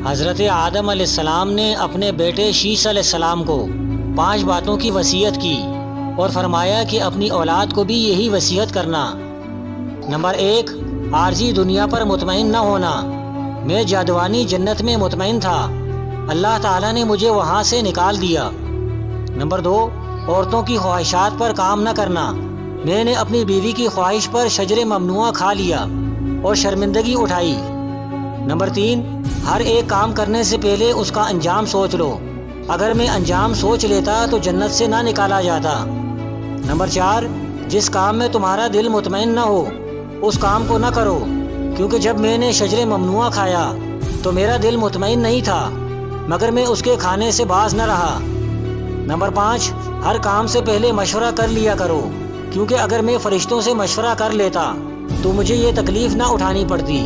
حضرت آدم علیہ السلام نے اپنے بیٹے شیس علیہ السلام کو 5 باتوں کی وصیت کی اور فرمایا کہ اپنی اولاد کو بھی یہی وصیت کرنا۔ نمبر 1، عارضی دنیا پر مطمئن نہ ہونا۔ میں جادوانی جنت میں مطمئن تھا، اللہ تعالیٰ نے مجھے وہاں سے نکال دیا۔ نمبر 2، عورتوں کی خواہشات پر کام نہ کرنا۔ میں نے اپنی بیوی کی خواہش پر شجر ممنوعہ کھا لیا اور شرمندگی اٹھائی۔ نمبر 3، ہر ایک کام کرنے سے پہلے اس کا انجام سوچ لو، اگر میں انجام سوچ لیتا تو جنت سے نہ نکالا جاتا۔ نمبر 4، جس کام میں تمہارا دل مطمئن نہ ہو اس کام کو نہ کرو، کیونکہ جب میں نے شجر ممنوعہ کھایا تو میرا دل مطمئن نہیں تھا، مگر میں اس کے کھانے سے باز نہ رہا۔ نمبر 5، ہر کام سے پہلے مشورہ کر لیا کرو، کیونکہ اگر میں فرشتوں سے مشورہ کر لیتا تو مجھے یہ تکلیف نہ اٹھانی پڑتی۔